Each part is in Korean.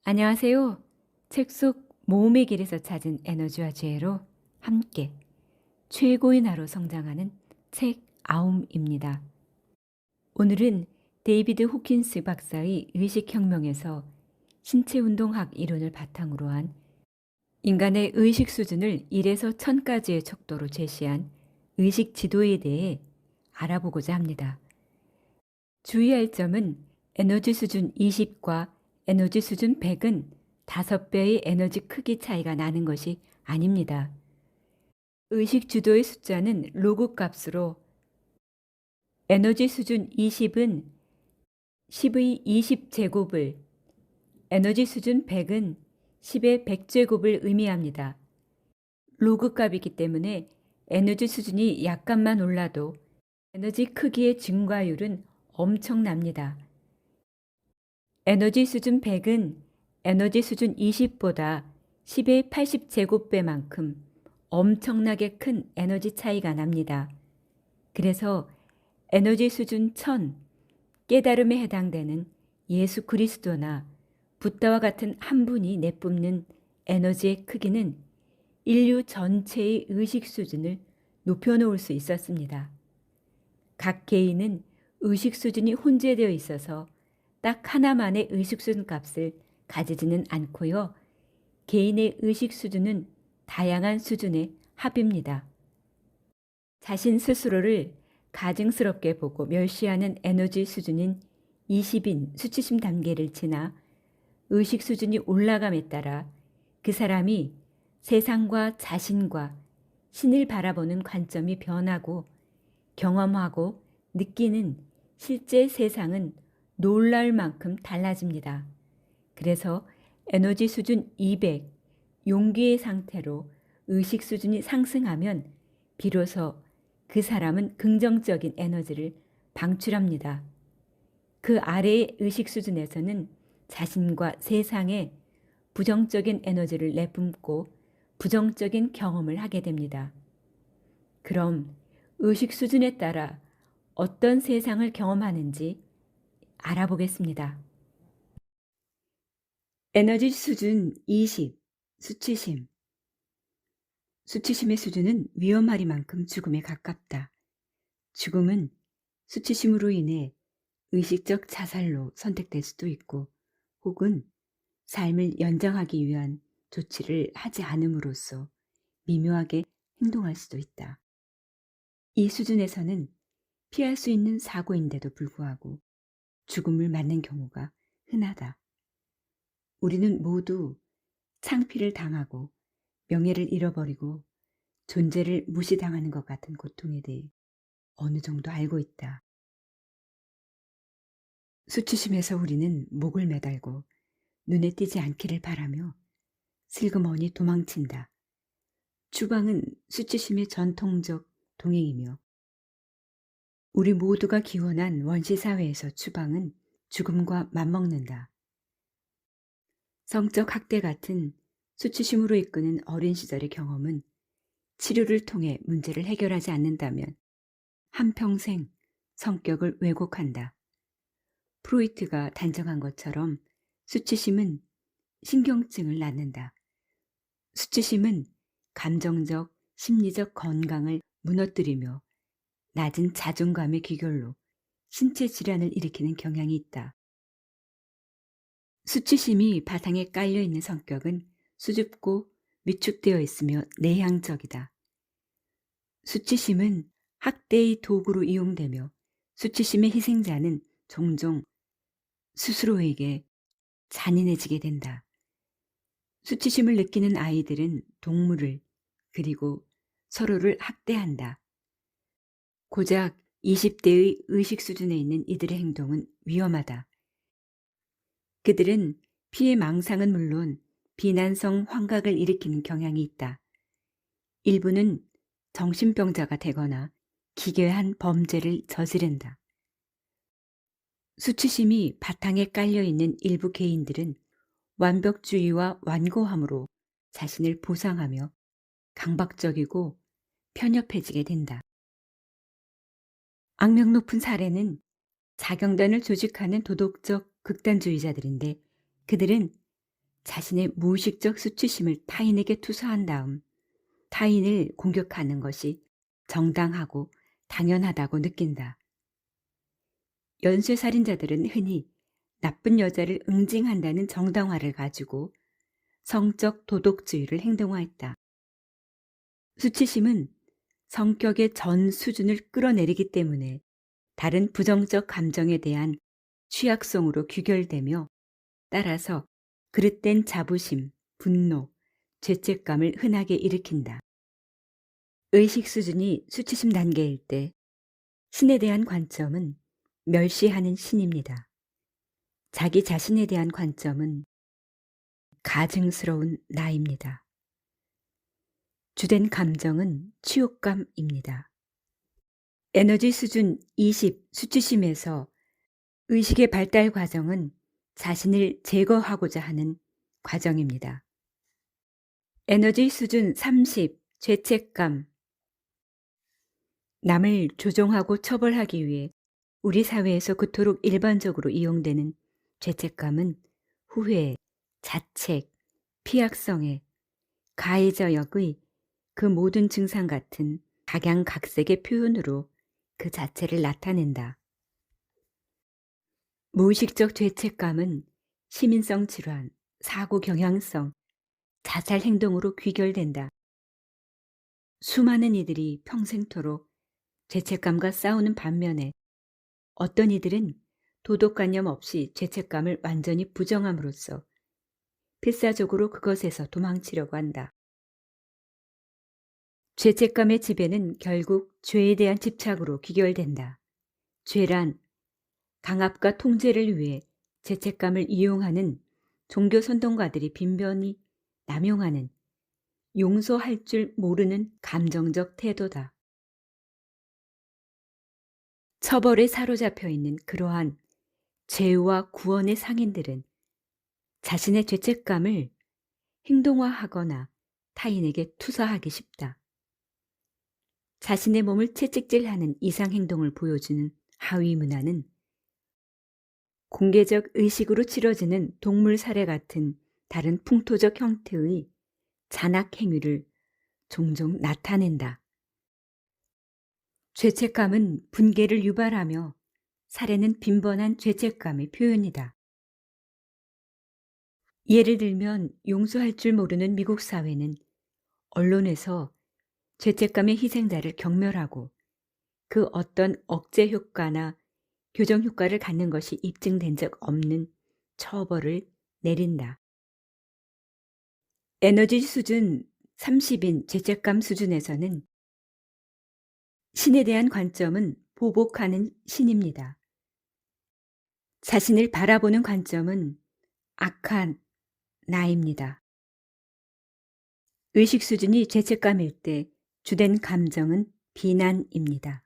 안녕하세요. 책 속 모험의 길에서 찾은 에너지와 지혜로 함께 최고의 나로 성장하는 책 아움입니다. 오늘은 데이비드 호킨스 박사의 의식혁명에서 신체운동학 이론을 바탕으로 한 인간의 의식 수준을 1에서 1000까지의 척도로 제시한 의식 지도에 대해 알아보고자 합니다. 주의할 점은 에너지 수준 20과 에너지 수준 100은 5배의 에너지 크기 차이가 나는 것이 아닙니다. 의식 주도의 숫자는 로그 값으로 에너지 수준 20은 10의 20제곱을, 에너지 수준 100은 10의 100제곱을 의미합니다. 로그 값이기 때문에 에너지 수준이 약간만 올라도 에너지 크기의 증가율은 엄청납니다. 에너지 수준 100은 에너지 수준 20보다 10의 80제곱배만큼 엄청나게 큰 에너지 차이가 납니다. 그래서 에너지 수준 1000, 깨달음에 해당되는 예수 그리스도나 붓다와 같은 한 분이 내뿜는 에너지의 크기는 인류 전체의 의식 수준을 높여놓을 수 있었습니다. 각 개인은 의식 수준이 혼재되어 있어서 딱 하나만의 의식 수준 값을 가지지는 않고요. 개인의 의식 수준은 다양한 수준의 합입니다. 자신 스스로를 가증스럽게 보고 멸시하는 에너지 수준인 20인 수치심 단계를 지나 의식 수준이 올라감에 따라 그 사람이 세상과 자신과 신을 바라보는 관점이 변하고 경험하고 느끼는 실제 세상은 놀라울 만큼 달라집니다. 그래서 에너지 수준 200, 용기의 상태로 의식 수준이 상승하면 비로소 그 사람은 긍정적인 에너지를 방출합니다. 그 아래의 의식 수준에서는 자신과 세상에 부정적인 에너지를 내뿜고 부정적인 경험을 하게 됩니다. 그럼 의식 수준에 따라 어떤 세상을 경험하는지 알아보겠습니다. 에너지 수준 20, 수치심. 수치심의 수준은 위험하리만큼 죽음에 가깝다. 죽음은 수치심으로 인해 의식적 자살로 선택될 수도 있고 혹은 삶을 연장하기 위한 조치를 하지 않음으로써 미묘하게 행동할 수도 있다. 이 수준에서는 피할 수 있는 사고인데도 불구하고 죽음을 맞는 경우가 흔하다. 우리는 모두 창피를 당하고 명예를 잃어버리고 존재를 무시당하는 것 같은 고통에 대해 어느 정도 알고 있다. 수치심에서 우리는 목을 매달고 눈에 띄지 않기를 바라며 슬그머니 도망친다. 추방은 수치심의 전통적 동행이며 우리 모두가 기원한 원시사회에서 추방은 죽음과 맞먹는다. 성적 학대 같은 수치심으로 이끄는 어린 시절의 경험은 치료를 통해 문제를 해결하지 않는다면 한평생 성격을 왜곡한다. 프로이트가 단정한 것처럼 수치심은 신경증을 낳는다. 수치심은 감정적, 심리적 건강을 무너뜨리며 낮은 자존감의 귀결로 신체 질환을 일으키는 경향이 있다. 수치심이 바탕에 깔려있는 성격은 수줍고 위축되어 있으며 내향적이다. 수치심은 학대의 도구로 이용되며 수치심의 희생자는 종종 스스로에게 잔인해지게 된다. 수치심을 느끼는 아이들은 동물을 그리고 서로를 학대한다. 고작 20대의 의식 수준에 있는 이들의 행동은 위험하다. 그들은 피해 망상은 물론 비난성 환각을 일으키는 경향이 있다. 일부는 정신병자가 되거나 기괴한 범죄를 저지른다. 수치심이 바탕에 깔려있는 일부 개인들은 완벽주의와 완고함으로 자신을 보상하며 강박적이고 편협해지게 된다. 악명 높은 사례는 자경단을 조직하는 도덕적 극단주의자들인데 그들은 자신의 무의식적 수치심을 타인에게 투사한 다음 타인을 공격하는 것이 정당하고 당연하다고 느낀다. 연쇄살인자들은 흔히 나쁜 여자를 응징한다는 정당화를 가지고 성적 도덕주의를 행동화했다. 수치심은 성격의 전 수준을 끌어내리기 때문에 다른 부정적 감정에 대한 취약성으로 귀결되며 따라서 그릇된 자부심, 분노, 죄책감을 흔하게 일으킨다. 의식 수준이 수치심 단계일 때 신에 대한 관점은 멸시하는 신입니다. 자기 자신에 대한 관점은 가증스러운 나입니다. 주된 감정은 치욕감입니다. 에너지 수준 20 수치심에서 의식의 발달 과정은 자신을 제거하고자 하는 과정입니다. 에너지 수준 30 죄책감. 남을 조종하고 처벌하기 위해 우리 사회에서 그토록 일반적으로 이용되는 죄책감은 후회, 자책, 피약성애, 가해자역의 그 모든 증상 같은 각양각색의 표현으로 그 자체를 나타낸다. 무의식적 죄책감은 시민성 질환, 사고 경향성, 자살 행동으로 귀결된다. 수많은 이들이 평생토록 죄책감과 싸우는 반면에 어떤 이들은 도덕관념 없이 죄책감을 완전히 부정함으로써 필사적으로 그것에서 도망치려고 한다. 죄책감의 지배는 결국 죄에 대한 집착으로 귀결된다. 죄란 강압과 통제를 위해 죄책감을 이용하는 종교 선동가들이 빈번히 남용하는 용서할 줄 모르는 감정적 태도다. 처벌에 사로잡혀 있는 그러한 죄와 구원의 상인들은 자신의 죄책감을 행동화하거나 타인에게 투사하기 쉽다. 자신의 몸을 채찍질하는 이상행동을 보여주는 하위 문화는 공개적 의식으로 치러지는 동물 살해 같은 다른 풍토적 형태의 잔악 행위를 종종 나타낸다. 죄책감은 분개를 유발하며 살해는 빈번한 죄책감의 표현이다. 예를 들면 용서할 줄 모르는 미국 사회는 언론에서 죄책감의 희생자를 경멸하고 그 어떤 억제 효과나 교정 효과를 갖는 것이 입증된 적 없는 처벌을 내린다. 에너지 수준 30인 죄책감 수준에서는 신에 대한 관점은 보복하는 신입니다. 자신을 바라보는 관점은 악한 나입니다. 의식 수준이 죄책감일 때 주된 감정은 비난입니다.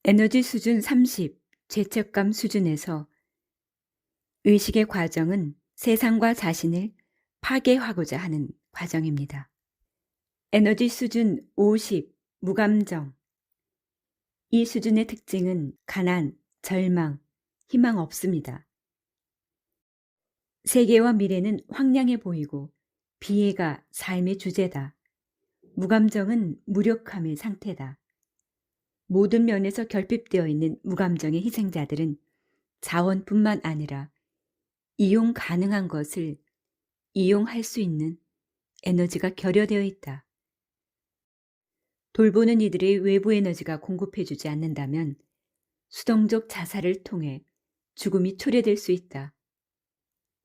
에너지 수준 30 죄책감 수준에서 의식의 과정은 세상과 자신을 파괴하고자 하는 과정입니다. 에너지 수준 50 무감정. 이 수준의 특징은 가난, 절망, 희망 없습니다. 세계와 미래는 황량해 보이고 비애가 삶의 주제다. 무감정은 무력함의 상태다. 모든 면에서 결핍되어 있는 무감정의 희생자들은 자원뿐만 아니라 이용 가능한 것을 이용할 수 있는 에너지가 결여되어 있다. 돌보는 이들의 외부 에너지가 공급해주지 않는다면 수동적 자살을 통해 죽음이 초래될 수 있다.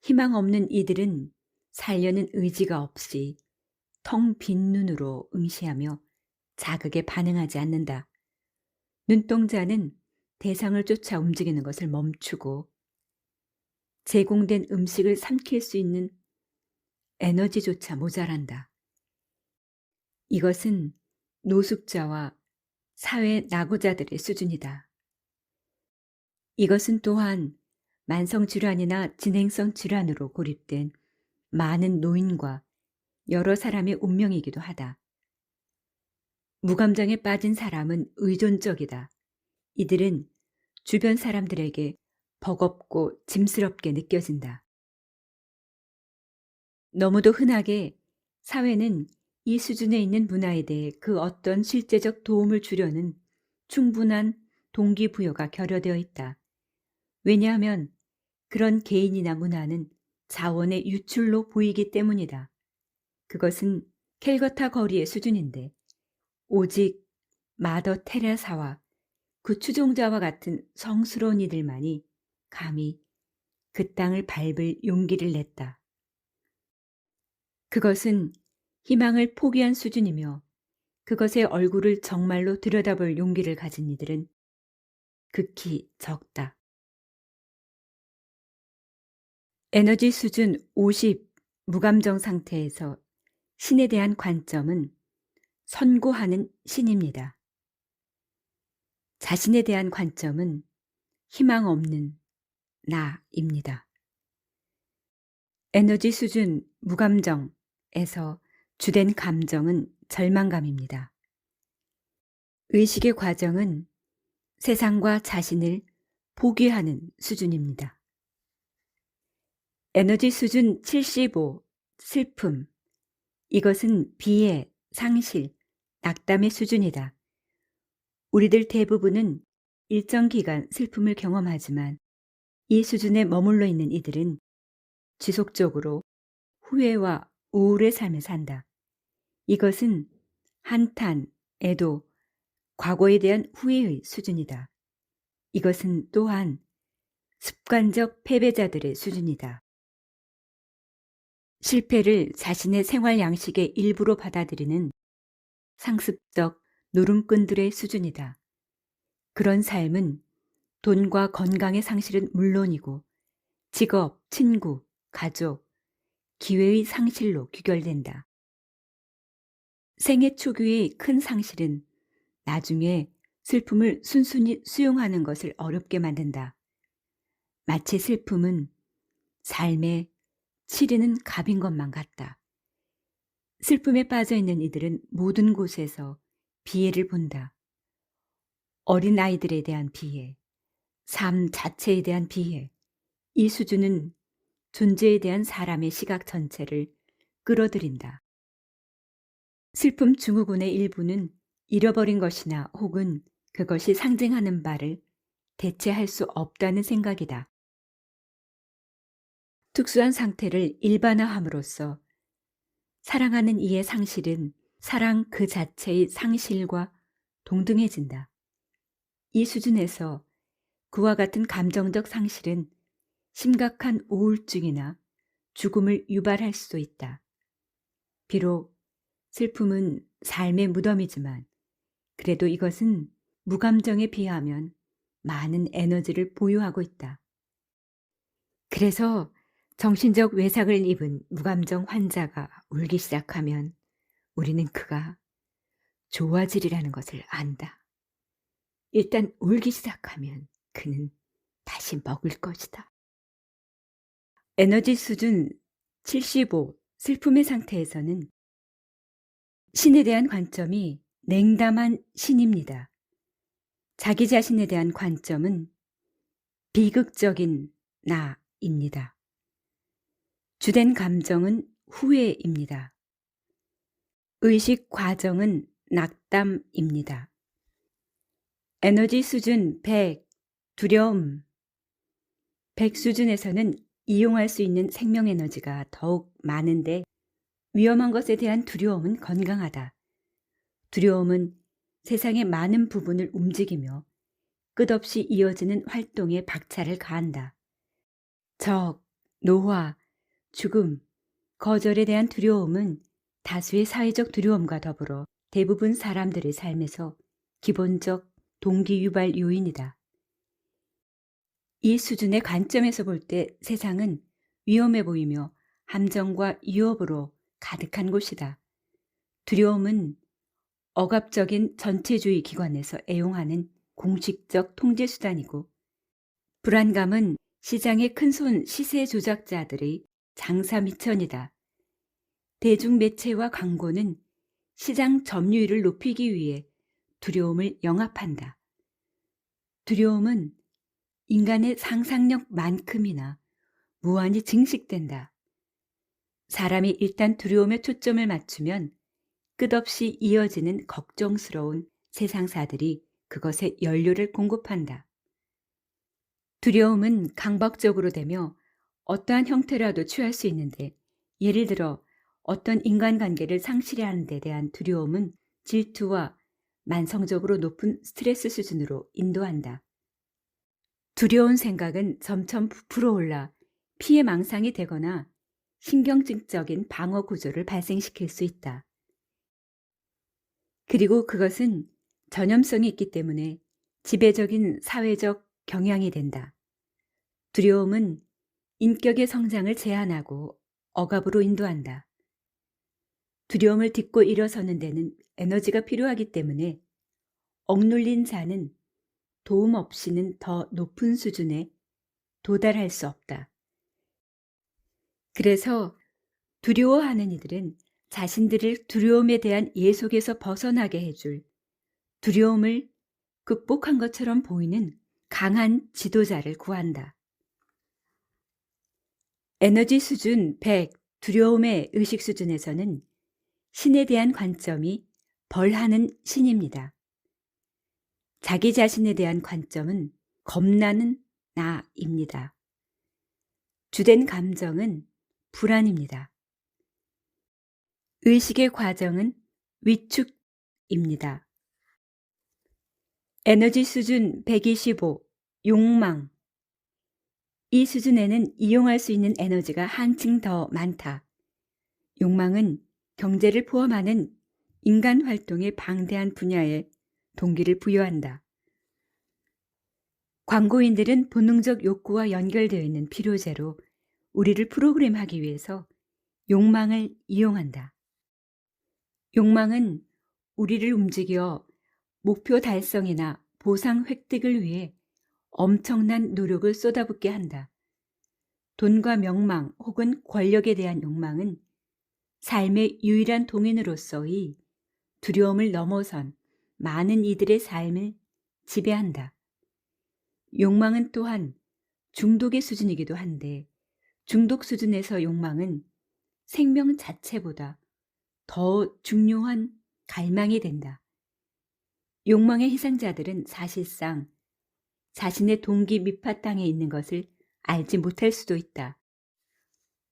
희망 없는 이들은 살려는 의지가 없이 텅 빈 눈으로 응시하며 자극에 반응하지 않는다. 눈동자는 대상을 쫓아 움직이는 것을 멈추고 제공된 음식을 삼킬 수 있는 에너지조차 모자란다. 이것은 노숙자와 사회 낙오자들의 수준이다. 이것은 또한 만성질환이나 진행성 질환으로 고립된 많은 노인과 여러 사람의 운명이기도 하다. 무감정에 빠진 사람은 의존적이다. 이들은 주변 사람들에게 버겁고 짐스럽게 느껴진다. 너무도 흔하게 사회는 이 수준에 있는 문화에 대해 그 어떤 실제적 도움을 주려는 충분한 동기부여가 결여되어 있다. 왜냐하면 그런 개인이나 문화는 자원의 유출로 보이기 때문이다. 그것은 캘거타 거리의 수준인데 오직 마더 테레사와 그 추종자와 같은 성스러운 이들만이 감히 그 땅을 밟을 용기를 냈다. 그것은 희망을 포기한 수준이며 그것의 얼굴을 정말로 들여다볼 용기를 가진 이들은 극히 적다. 에너지 수준 50 무감정 상태에서 신에 대한 관점은 선고하는 신입니다. 자신에 대한 관점은 희망 없는 나입니다. 에너지 수준 무감정에서 주된 감정은 절망감입니다. 의식의 과정은 세상과 자신을 포기하는 수준입니다. 에너지 수준 75 슬픔. 이것은 비애, 상실, 낙담의 수준이다. 우리들 대부분은 일정 기간 슬픔을 경험하지만 이 수준에 머물러 있는 이들은 지속적으로 후회와 우울의 삶을 산다. 이것은 한탄, 애도, 과거에 대한 후회의 수준이다. 이것은 또한 습관적 패배자들의 수준이다. 실패를 자신의 생활 양식의 일부로 받아들이는 상습적 노름꾼들의 수준이다. 그런 삶은 돈과 건강의 상실은 물론이고 직업, 친구, 가족, 기회의 상실로 귀결된다. 생애 초기의 큰 상실은 나중에 슬픔을 순순히 수용하는 것을 어렵게 만든다. 마치 슬픔은 삶에 치르는 갑인 것만 같다. 슬픔에 빠져 있는 이들은 모든 곳에서 비애를 본다. 어린 아이들에 대한 비애, 삶 자체에 대한 비애, 이 수준은 존재에 대한 사람의 시각 전체를 끌어들인다. 슬픔 증후군의 일부는 잃어버린 것이나 혹은 그것이 상징하는 바를 대체할 수 없다는 생각이다. 특수한 상태를 일반화함으로써 사랑하는 이의 상실은 사랑 그 자체의 상실과 동등해진다. 이 수준에서 그와 같은 감정적 상실은 심각한 우울증이나 죽음을 유발할 수도 있다. 비록 슬픔은 삶의 무덤이지만 그래도 이것은 무감정에 비하면 많은 에너지를 보유하고 있다. 그래서 정신적 외상을 입은 무감정 환자가 울기 시작하면 우리는 그가 좋아지리라는 것을 안다. 일단 울기 시작하면 그는 다시 먹을 것이다. 에너지 수준 75 슬픔의 상태에서는 신에 대한 관점이 냉담한 신입니다. 자기 자신에 대한 관점은 비극적인 나입니다. 주된 감정은 후회입니다. 의식 과정은 낙담입니다. 에너지 수준 100 두려움. 100 수준에서는 이용할 수 있는 생명 에너지가 더욱 많은데 위험한 것에 대한 두려움은 건강하다. 두려움은 세상의 많은 부분을 움직이며 끝없이 이어지는 활동에 박차를 가한다. 적, 노화, 죽음, 거절에 대한 두려움은 다수의 사회적 두려움과 더불어 대부분 사람들의 삶에서 기본적 동기 유발 요인이다. 이 수준의 관점에서 볼 때 세상은 위험해 보이며 함정과 위협으로 가득한 곳이다. 두려움은 억압적인 전체주의 기관에서 애용하는 공식적 통제 수단이고 불안감은 시장의 큰손 시세 조작자들의 장사 미천이다. 대중매체와 광고는 시장 점유율을 높이기 위해 두려움을 영합한다. 두려움은 인간의 상상력만큼이나 무한히 증식된다. 사람이 일단 두려움에 초점을 맞추면 끝없이 이어지는 걱정스러운 세상사들이 그것에 연료를 공급한다. 두려움은 강박적으로 되며 어떠한 형태라도 취할 수 있는데, 예를 들어 어떤 인간관계를 상실해야 하는 데 대한 두려움은 질투와 만성적으로 높은 스트레스 수준으로 인도한다. 두려운 생각은 점점 부풀어 올라 피해 망상이 되거나 신경증적인 방어 구조를 발생시킬 수 있다. 그리고 그것은 전염성이 있기 때문에 지배적인 사회적 경향이 된다. 두려움은 인격의 성장을 제한하고 억압으로 인도한다. 두려움을 딛고 일어서는 데는 에너지가 필요하기 때문에 억눌린 자는 도움 없이는 더 높은 수준에 도달할 수 없다. 그래서 두려워하는 이들은 자신들을 두려움에 대한 예속에서 벗어나게 해줄, 두려움을 극복한 것처럼 보이는 강한 지도자를 구한다. 에너지 수준 100, 두려움의 의식 수준에서는 신에 대한 관점이 벌하는 신입니다. 자기 자신에 대한 관점은 겁나는 나입니다. 주된 감정은 불안입니다. 의식의 과정은 위축입니다. 에너지 수준 125, 욕망. 이 수준에는 이용할 수 있는 에너지가 한층 더 많다. 욕망은 경제를 포함하는 인간 활동의 방대한 분야에 동기를 부여한다. 광고인들은 본능적 욕구와 연결되어 있는 필요제로 우리를 프로그램하기 위해서 욕망을 이용한다. 욕망은 우리를 움직여 목표 달성이나 보상 획득을 위해 엄청난 노력을 쏟아붓게 한다. 돈과 명망 혹은 권력에 대한 욕망은 삶의 유일한 동인으로서의 두려움을 넘어선 많은 이들의 삶을 지배한다. 욕망은 또한 중독의 수준이기도 한데, 중독 수준에서 욕망은 생명 자체보다 더 중요한 갈망이 된다. 욕망의 희생자들은 사실상 자신의 동기 밑바탕에 있는 것을 알지 못할 수도 있다.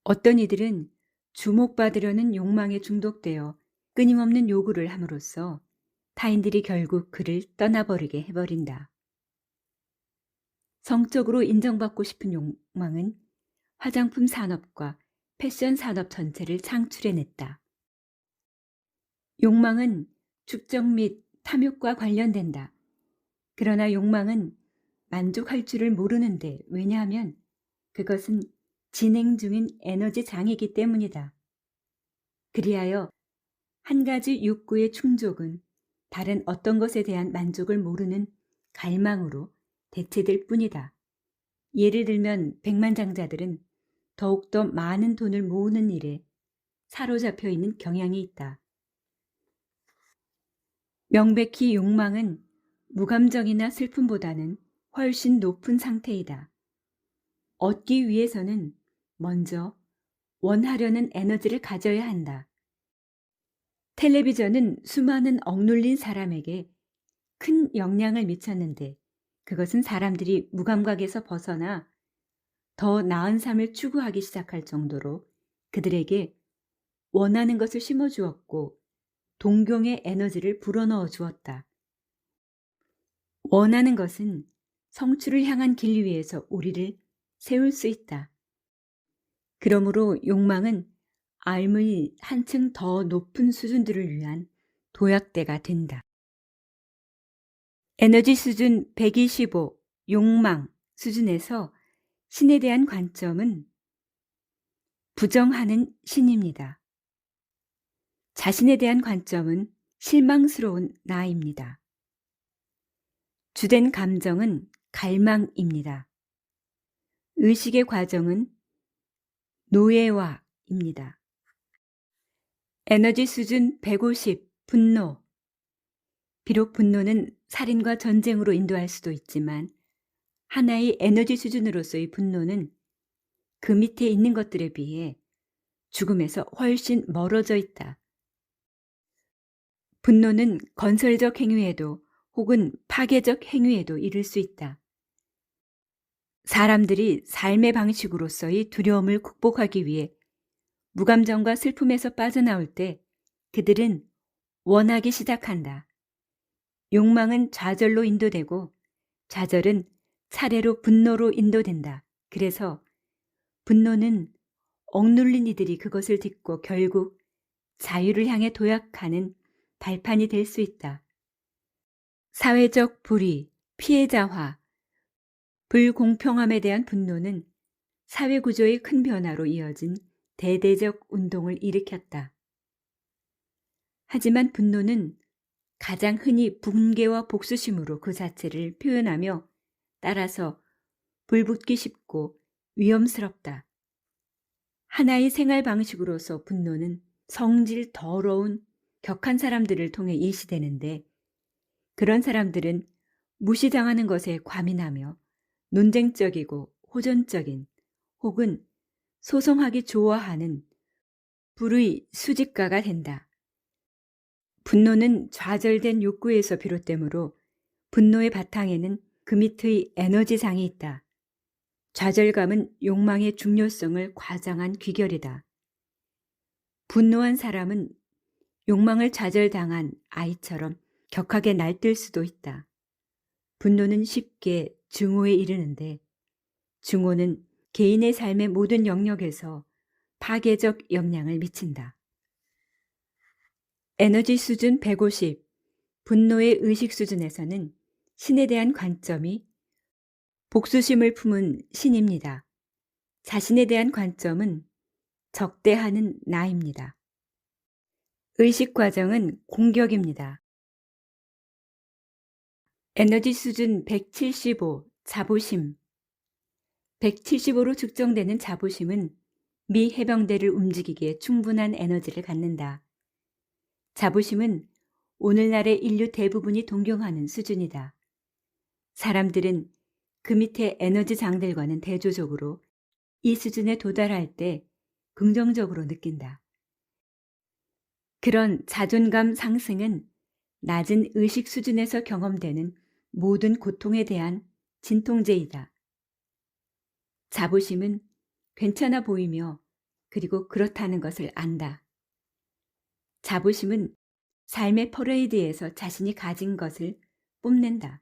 어떤 이들은 주목받으려는 욕망에 중독되어 끊임없는 요구를 함으로써 타인들이 결국 그를 떠나버리게 해버린다. 성적으로 인정받고 싶은 욕망은 화장품 산업과 패션 산업 전체를 창출해냈다. 욕망은 축적 및 탐욕과 관련된다. 그러나 욕망은 만족할 줄을 모르는데, 왜냐하면 그것은 진행 중인 에너지 장이기 때문이다. 그리하여 한 가지 욕구의 충족은 다른 어떤 것에 대한 만족을 모르는 갈망으로 대체될 뿐이다. 예를 들면 백만장자들은 더욱더 많은 돈을 모으는 일에 사로잡혀 있는 경향이 있다. 명백히 욕망은 무감정이나 슬픔보다는 훨씬 높은 상태이다. 얻기 위해서는 먼저 원하려는 에너지를 가져야 한다. 텔레비전은 수많은 억눌린 사람에게 큰 영향을 미쳤는데, 그것은 사람들이 무감각에서 벗어나 더 나은 삶을 추구하기 시작할 정도로 그들에게 원하는 것을 심어주었고 동경의 에너지를 불어넣어 주었다. 원하는 것은 성취를 향한 길 위에서 우리를 세울 수 있다. 그러므로 욕망은 삶의 한층 더 높은 수준들을 위한 도약대가 된다. 에너지 수준 125, 욕망 수준에서 신에 대한 관점은 부정하는 신입니다. 자신에 대한 관점은 실망스러운 나입니다. 주된 감정은 갈망입니다. 의식의 과정은 노예화입니다. 에너지 수준 150, 분노. 비록 분노는 살인과 전쟁으로 인도할 수도 있지만 하나의 에너지 수준으로서의 분노는 그 밑에 있는 것들에 비해 죽음에서 훨씬 멀어져 있다. 분노는 건설적 행위에도 혹은 파괴적 행위에도 이를 수 있다. 사람들이 삶의 방식으로서의 두려움을 극복하기 위해 무감정과 슬픔에서 빠져나올 때 그들은 원하기 시작한다. 욕망은 좌절로 인도되고 좌절은 차례로 분노로 인도된다. 그래서 분노는 억눌린 이들이 그것을 딛고 결국 자유를 향해 도약하는 발판이 될 수 있다. 사회적 불의, 피해자화, 불공평함에 대한 분노는 사회 구조의 큰 변화로 이어진 대대적 운동을 일으켰다. 하지만 분노는 가장 흔히 붕괴와 복수심으로 그 자체를 표현하며 따라서 불붙기 쉽고 위험스럽다. 하나의 생활 방식으로서 분노는 성질 더러운 격한 사람들을 통해 일시되는데 그런 사람들은 무시당하는 것에 과민하며 논쟁적이고 호전적인 혹은 소송하기 좋아하는 불의 수집가가 된다. 분노는 좌절된 욕구에서 비롯되므로 분노의 바탕에는 그 밑의 에너지상이 있다. 좌절감은 욕망의 중요성을 과장한 귀결이다. 분노한 사람은 욕망을 좌절당한 아이처럼 격하게 날뛸 수도 있다. 분노는 쉽게 증오에 이르는데 증오는 개인의 삶의 모든 영역에서 파괴적 영향을 미친다. 에너지 수준 150, 분노의 의식 수준에서는 신에 대한 관점이 복수심을 품은 신입니다. 자신에 대한 관점은 적대하는 나입니다. 의식 과정은 공격입니다. 에너지 수준 175, 자부심. 175로 측정되는 자부심은 미 해병대를 움직이기에 충분한 에너지를 갖는다. 자부심은 오늘날의 인류 대부분이 동경하는 수준이다. 사람들은 그 밑에 에너지 장들과는 대조적으로 이 수준에 도달할 때 긍정적으로 느낀다. 그런 자존감 상승은 낮은 의식 수준에서 경험되는 모든 고통에 대한 진통제이다. 자부심은 괜찮아 보이며 그리고 그렇다는 것을 안다. 자부심은 삶의 퍼레이드에서 자신이 가진 것을 뽐낸다.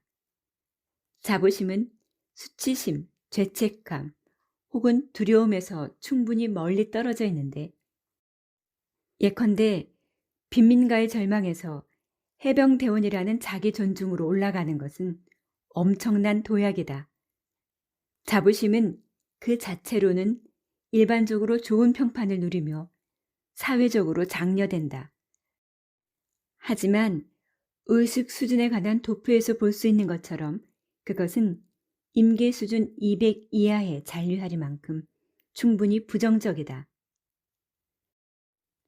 자부심은 수치심, 죄책감 혹은 두려움에서 충분히 멀리 떨어져 있는데 예컨대 빈민가의 절망에서 해병대원이라는 자기 존중으로 올라가는 것은 엄청난 도약이다. 자부심은 그 자체로는 일반적으로 좋은 평판을 누리며 사회적으로 장려된다. 하지만 의식 수준에 관한 도표에서 볼 수 있는 것처럼 그것은 임계 수준 200 이하에 잔류하리만큼 충분히 부정적이다.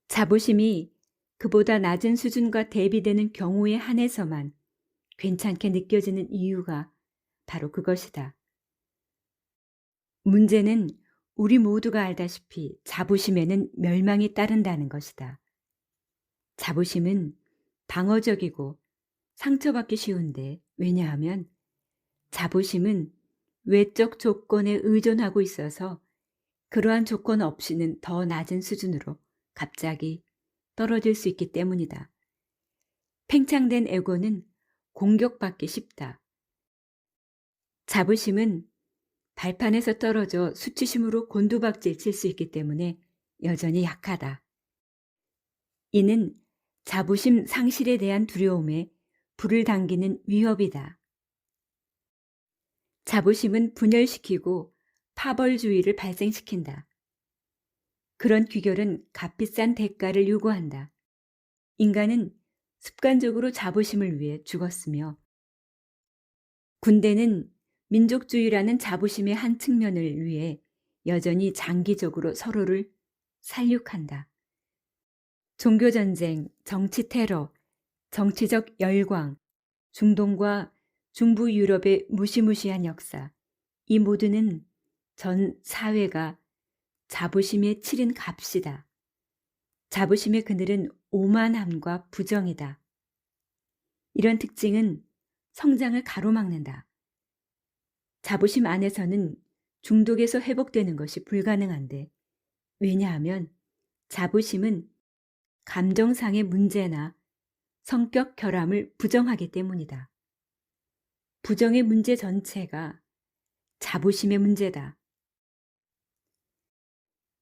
자부심이 그보다 낮은 수준과 대비되는 경우에 한해서만 괜찮게 느껴지는 이유가 바로 그것이다. 문제는 우리 모두가 알다시피 자부심에는 멸망이 따른다는 것이다. 자부심은 방어적이고 상처받기 쉬운데 왜냐하면 자부심은 외적 조건에 의존하고 있어서 그러한 조건 없이는 더 낮은 수준으로 갑자기 떨어질 수 있기 때문이다. 팽창된 에고는 공격받기 쉽다. 자부심은 발판에서 떨어져 수치심으로 곤두박질 칠 수 있기 때문에 여전히 약하다. 이는 자부심 상실에 대한 두려움에 불을 당기는 위협이다. 자부심은 분열시키고 파벌주의를 발생시킨다. 그런 귀결은 값비싼 대가를 요구한다. 인간은 습관적으로 자부심을 위해 죽었으며 군대는 민족주의라는 자부심의 한 측면을 위해 여전히 장기적으로 서로를 살육한다. 종교전쟁, 정치 테러, 정치적 열광, 중동과 중부 유럽의 무시무시한 역사, 이 모두는 전 사회가 자부심에 치른 값이다. 자부심의 그늘은 오만함과 부정이다. 이런 특징은 성장을 가로막는다. 자부심 안에서는 중독에서 회복되는 것이 불가능한데, 왜냐하면 자부심은 감정상의 문제나 성격 결함을 부정하기 때문이다. 부정의 문제 전체가 자부심의 문제다.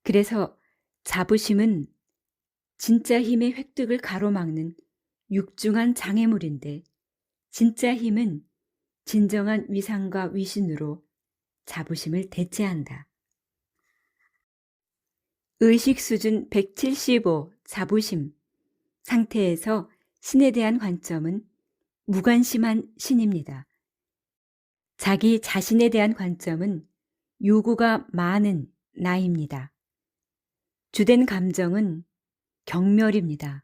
그래서 자부심은 진짜 힘의 획득을 가로막는 육중한 장애물인데, 진짜 힘은 진정한 위상과 위신으로 자부심을 대체한다. 의식 수준 175 자부심 상태에서 신에 대한 관점은 무관심한 신입니다. 자기 자신에 대한 관점은 요구가 많은 나입니다. 주된 감정은 경멸입니다.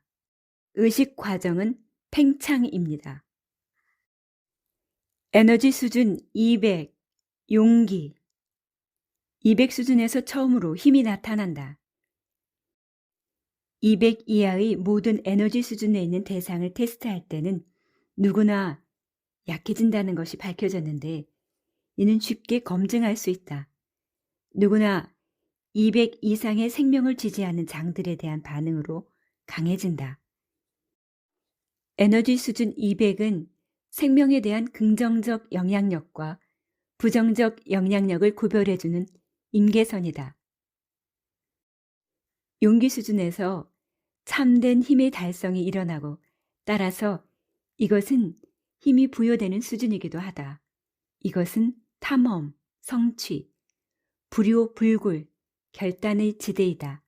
의식 과정은 팽창입니다. 에너지 수준 200 용기 200 수준에서 처음으로 힘이 나타난다. 200 이하의 모든 에너지 수준에 있는 대상을 테스트할 때는 누구나 약해진다는 것이 밝혀졌는데, 이는 쉽게 검증할 수 있다. 누구나 200 이상의 생명을 지지하는 장들에 대한 반응으로 강해진다. 에너지 수준 200은 생명에 대한 긍정적 영향력과 부정적 영향력을 구별해주는 임계선이다. 용기 수준에서 참된 힘의 달성이 일어나고, 따라서 이것은 힘이 부여되는 수준이기도 하다. 이것은 탐험, 성취, 불효, 불굴, 결단의 지대이다.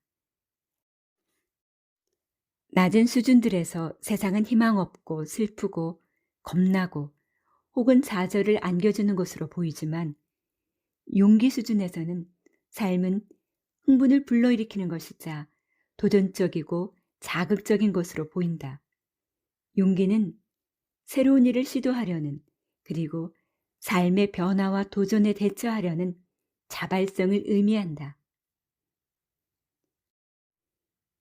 낮은 수준들에서 세상은 희망 없고 슬프고 겁나고 혹은 좌절을 안겨주는 것으로 보이지만, 용기 수준에서는 삶은 흥분을 불러일으키는 것이자 도전적이고 자극적인 것으로 보인다. 용기는 새로운 일을 시도하려는, 그리고 삶의 변화와 도전에 대처하려는 자발성을 의미한다.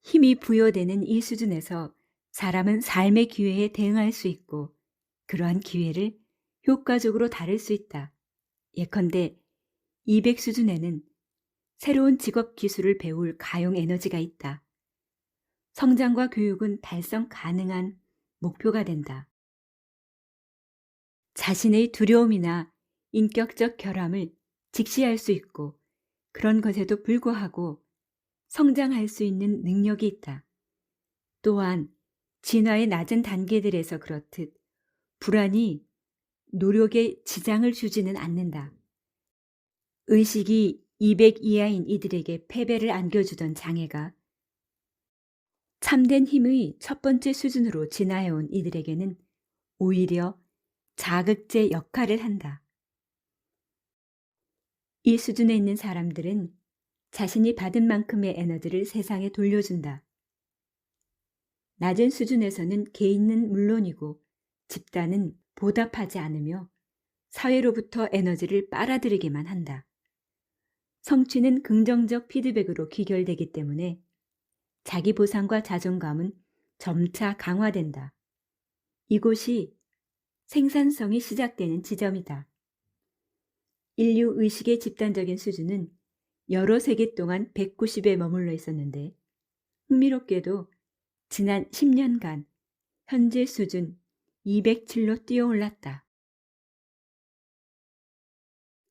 힘이 부여되는 이 수준에서 사람은 삶의 기회에 대응할 수 있고, 그러한 기회를 효과적으로 다룰 수 있다. 예컨대 200 수준에는 새로운 직업 기술을 배울 가용 에너지가 있다. 성장과 교육은 달성 가능한 목표가 된다. 자신의 두려움이나 인격적 결함을 직시할 수 있고, 그런 것에도 불구하고 성장할 수 있는 능력이 있다. 또한 진화의 낮은 단계들에서 그렇듯 불안이 노력에 지장을 주지는 않는다. 의식이 200 이하인 이들에게 패배를 안겨주던 장애가 참된 힘의 첫 번째 수준으로 진화해온 이들에게는 오히려 자극제 역할을 한다. 이 수준에 있는 사람들은 자신이 받은 만큼의 에너지를 세상에 돌려준다. 낮은 수준에서는 개인은 물론이고 집단은 보답하지 않으며 사회로부터 에너지를 빨아들이기만 한다. 성취는 긍정적 피드백으로 귀결되기 때문에 자기 보상과 자존감은 점차 강화된다. 이곳이 생산성이 시작되는 지점이다. 인류 의식의 집단적인 수준은 여러 세기 동안 190에 머물러 있었는데, 흥미롭게도 지난 10년간 현재 수준 207로 뛰어올랐다.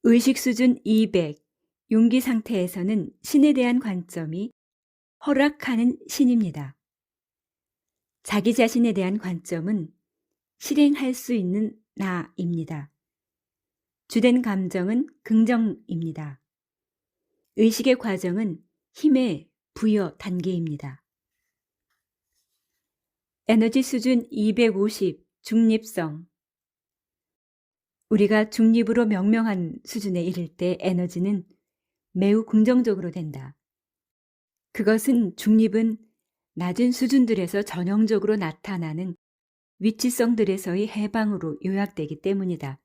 의식 수준 200, 용기 상태에서는 신에 대한 관점이 허락하는 신입니다. 자기 자신에 대한 관점은 실행할 수 있는 나입니다. 주된 감정은 긍정입니다. 의식의 과정은 힘의 부여 단계입니다. 에너지 수준 250 중립성. 우리가 중립으로 명명한 수준에 이를 때 에너지는 매우 긍정적으로 된다. 그것은 중립은 낮은 수준들에서 전형적으로 나타나는 위치성들에서의 해방으로 요약되기 때문이다.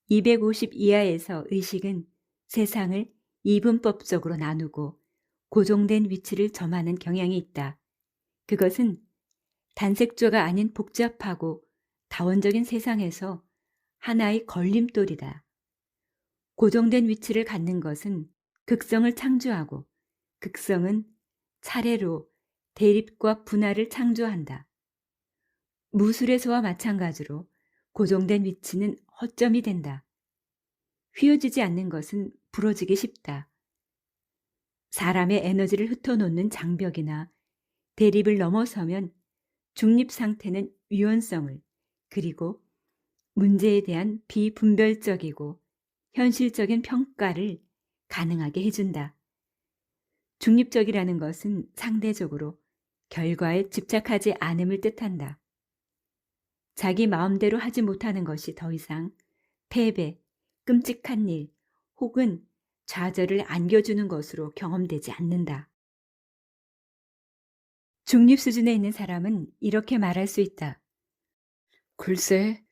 250 이하에서 의식은 세상을 이분법적으로 나누고 고정된 위치를 점하는 경향이 있다. 그것은 단색조가 아닌 복잡하고 다원적인 세상에서 하나의 걸림돌이다. 고정된 위치를 갖는 것은 극성을 창조하고 극성은 차례로 대립과 분할을 창조한다. 무술에서와 마찬가지로 고정된 위치는 허점이 된다. 휘어지지 않는 것은 부러지기 쉽다. 사람의 에너지를 흩어놓는 장벽이나 대립을 넘어서면 중립 상태는 유연성을 그리고 문제에 대한 비분별적이고 현실적인 평가를 가능하게 해준다. 중립적이라는 것은 상대적으로 결과에 집착하지 않음을 뜻한다. 자기 마음대로 하지 못하는 것이 더 이상 패배, 끔찍한 일 혹은 좌절을 안겨주는 것으로 경험되지 않는다. 중립 수준에 있는 사람은 이렇게 말할 수 있다. 글쎄,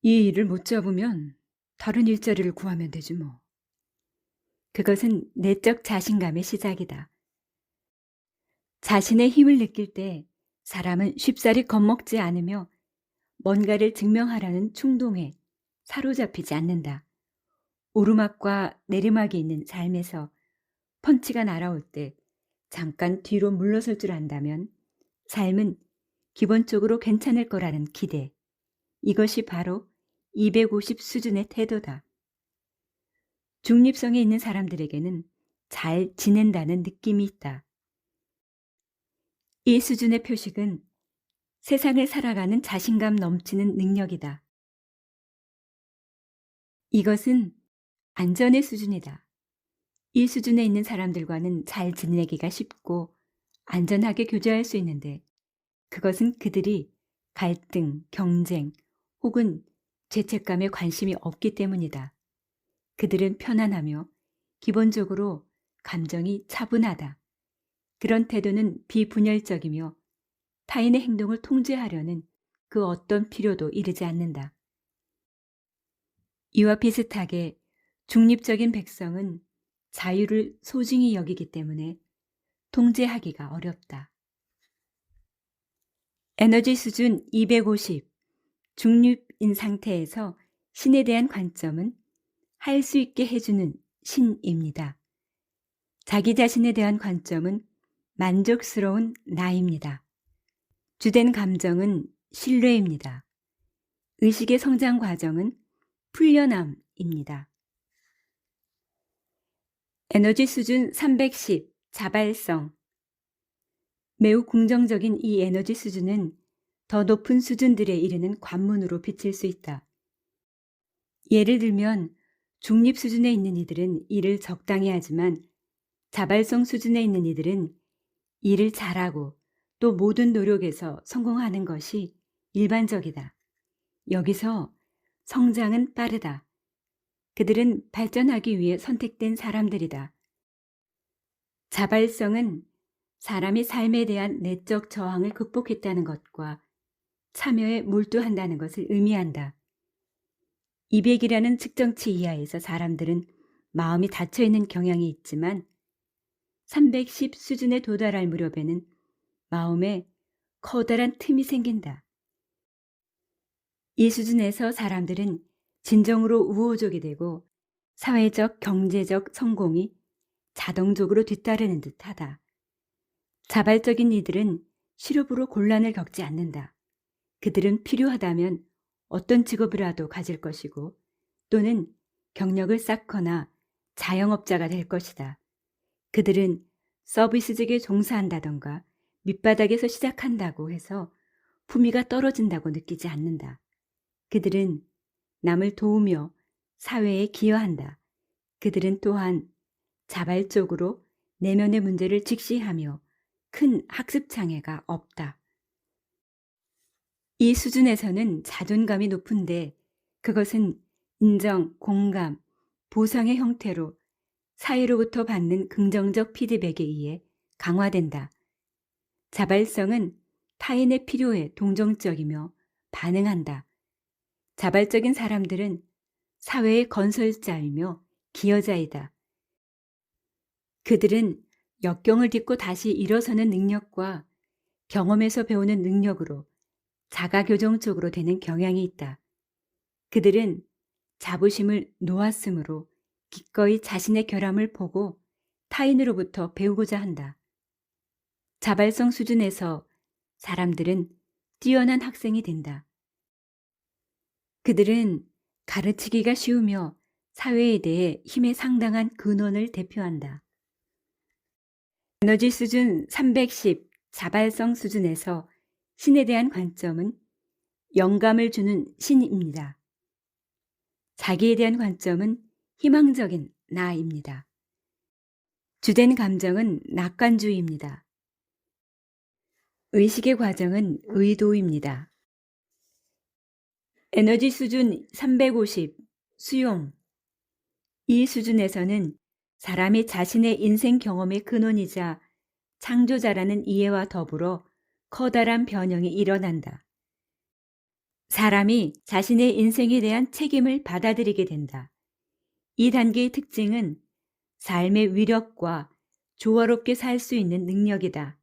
이 일을 못 잡으면 다른 일자리를 구하면 되지 뭐. 그것은 내적 자신감의 시작이다. 자신의 힘을 느낄 때 사람은 쉽사리 겁먹지 않으며 뭔가를 증명하려는 충동에 사로잡히지 않는다. 오르막과 내리막이 있는 삶에서 펀치가 날아올 때 잠깐 뒤로 물러설 줄 안다면 삶은 기본적으로 괜찮을 거라는 기대. 이것이 바로 250 수준의 태도다. 중립성에 있는 사람들에게는 잘 지낸다는 느낌이 있다. 이 수준의 표식은 세상을 살아가는 자신감 넘치는 능력이다. 이것은 안전의 수준이다. 이 수준에 있는 사람들과는 잘 지내기가 쉽고 안전하게 교제할 수 있는데 그것은 그들이 갈등, 경쟁 혹은 죄책감에 관심이 없기 때문이다. 그들은 편안하며 기본적으로 감정이 차분하다. 그런 태도는 비분열적이며 타인의 행동을 통제하려는 그 어떤 필요도 이르지 않는다. 이와 비슷하게 중립적인 백성은 자유를 소중히 여기기 때문에 통제하기가 어렵다. 에너지 수준 250, 중립인 상태에서 신에 대한 관점은 할 수 있게 해주는 신입니다. 자기 자신에 대한 관점은 만족스러운 나입니다. 주된 감정은 신뢰입니다. 의식의 성장 과정은 풀려남입니다. 에너지 수준 310, 자발성. 매우 긍정적인 이 에너지 수준은 더 높은 수준들에 이르는 관문으로 비칠 수 있다. 예를 들면 중립 수준에 있는 이들은 일을 적당히 하지만 자발성 수준에 있는 이들은 일을 잘하고 또 모든 노력에서 성공하는 것이 일반적이다. 여기서 성장은 빠르다. 그들은 발전하기 위해 선택된 사람들이다. 자발성은 사람이 삶에 대한 내적 저항을 극복했다는 것과 참여에 몰두한다는 것을 의미한다. 200이라는 측정치 이하에서 사람들은 마음이 닫혀있는 경향이 있지만 310 수준에 도달할 무렵에는 마음에 커다란 틈이 생긴다. 이 수준에서 사람들은 진정으로 우호적이 되고 사회적, 경제적 성공이 자동적으로 뒤따르는 듯하다. 자발적인 이들은 실업으로 곤란을 겪지 않는다. 그들은 필요하다면 어떤 직업이라도 가질 것이고 또는 경력을 쌓거나 자영업자가 될 것이다. 그들은 서비스직에 종사한다던가 밑바닥에서 시작한다고 해서 품위가 떨어진다고 느끼지 않는다. 그들은 남을 도우며 사회에 기여한다. 그들은 또한 자발적으로 내면의 문제를 직시하며 큰 학습 장애가 없다. 이 수준에서는 자존감이 높은데 그것은 인정, 공감, 보상의 형태로 사회로부터 받는 긍정적 피드백에 의해 강화된다. 자발성은 타인의 필요에 동정적이며 반응한다. 자발적인 사람들은 사회의 건설자이며 기여자이다. 그들은 역경을 딛고 다시 일어서는 능력과 경험에서 배우는 능력으로 자가교정적으로 되는 경향이 있다. 그들은 자부심을 놓았으므로 기꺼이 자신의 결함을 보고 타인으로부터 배우고자 한다. 자발성 수준에서 사람들은 뛰어난 학생이 된다. 그들은 가르치기가 쉬우며 사회에 대해 힘의 상당한 근원을 대표한다. 에너지 수준 310 자발성 수준에서 신에 대한 관점은 영감을 주는 신입니다. 자기에 대한 관점은 희망적인 나입니다. 주된 감정은 낙관주의입니다. 의식의 과정은 의도입니다. 에너지 수준 350 수용. 이 수준에서는 사람이 자신의 인생 경험의 근원이자 창조자라는 이해와 더불어 커다란 변형이 일어난다. 사람이 자신의 인생에 대한 책임을 받아들이게 된다. 이 단계의 특징은 삶의 위력과 조화롭게 살 수 있는 능력이다.